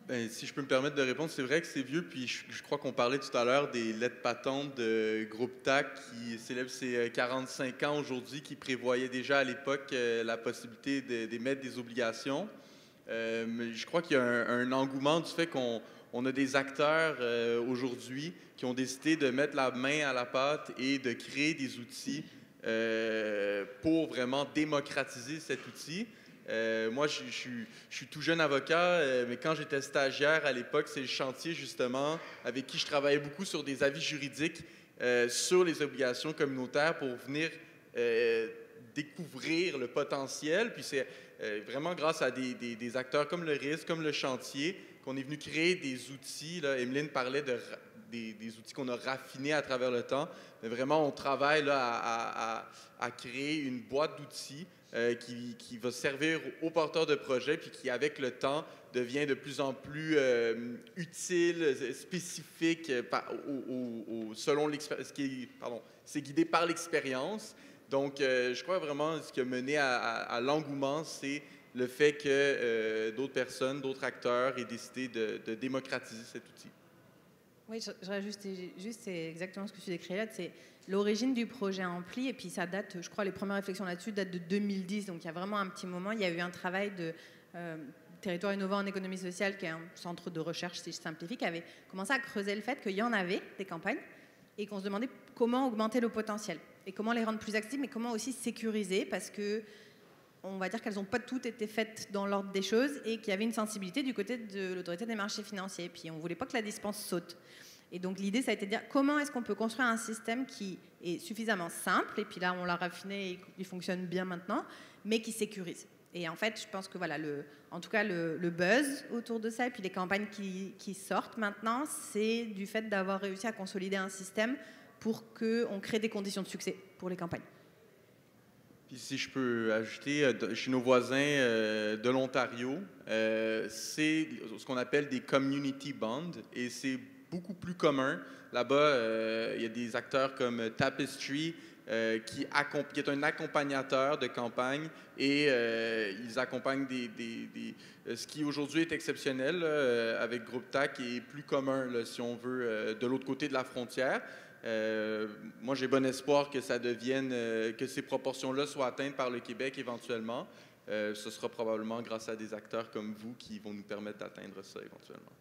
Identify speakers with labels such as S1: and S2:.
S1: Ben, si je peux me permettre de répondre, c'est vrai que c'est vieux, puis je crois qu'on parlait tout à l'heure des lettres patentes de Groupe TAC qui célèbre ses 45 ans aujourd'hui, qui prévoyait déjà à l'époque la possibilité d'émettre des obligations. Mais je crois qu'il y a un engouement du fait qu'on a des acteurs aujourd'hui qui ont décidé de mettre la main à la pâte et de créer des outils pour vraiment démocratiser cet outil. Moi, je suis tout jeune avocat, mais quand j'étais stagiaire à l'époque, c'est le chantier justement avec qui je travaillais beaucoup sur des avis juridiques sur les obligations communautaires pour venir découvrir le potentiel. Puis c'est vraiment grâce à des acteurs comme le RIS, comme le chantier, qu'on est venu créer des outils. Là, Emeline parlait des outils qu'on a raffinés à travers le temps. Mais vraiment, on travaille là, à créer une boîte d'outils qui va servir aux porteurs de projets, puis qui, avec le temps, devient de plus en plus utile, spécifique, selon l'expérience. C'est guidé par l'expérience. Donc, je crois vraiment que ce qui a mené à l'engouement, c'est le fait que d'autres personnes, d'autres acteurs aient décidé de démocratiser cet outil.
S2: Oui, je voudrais juste c'est exactement ce que tu décris là, c'est l'origine du projet Ampli, et puis ça date, je crois, les premières réflexions là-dessus datent de 2010, donc il y a vraiment un petit moment, il y a eu un travail de Territoire innovant en économie sociale, qui est un centre de recherche, si je simplifie, qui avait commencé à creuser le fait qu'il y en avait des campagnes, et qu'on se demandait comment augmenter le potentiel, et comment les rendre plus accessibles, mais comment aussi sécuriser, parce que on va dire qu'elles n'ont pas toutes été faites dans l'ordre des choses et qu'il y avait une sensibilité du côté de l'autorité des marchés financiers. Puis on ne voulait pas que la dispense saute. Et donc l'idée, ça a été de dire comment est-ce qu'on peut construire un système qui est suffisamment simple, et puis là on l'a raffiné et il fonctionne bien maintenant, mais qui sécurise. Et en fait, je pense que voilà, en tout cas le buzz autour de ça, et puis les campagnes qui sortent maintenant, c'est du fait d'avoir réussi à consolider un système pour qu'on crée des conditions de succès pour les campagnes.
S1: Puis si je peux ajouter, chez nos voisins de l'Ontario, c'est ce qu'on appelle des community bonds, et c'est beaucoup plus commun. Là-bas, il y a des acteurs comme Tapestry qui est un accompagnateur de campagne, et ils accompagnent ce qui aujourd'hui est exceptionnel avec Groupe TAC est plus commun, là, si on veut, de l'autre côté de la frontière. Moi, j'ai bon espoir que ça devienne, que ces proportions-là soient atteintes par le Québec éventuellement. Ce sera probablement grâce à des acteurs comme vous qui vont nous permettre d'atteindre ça éventuellement.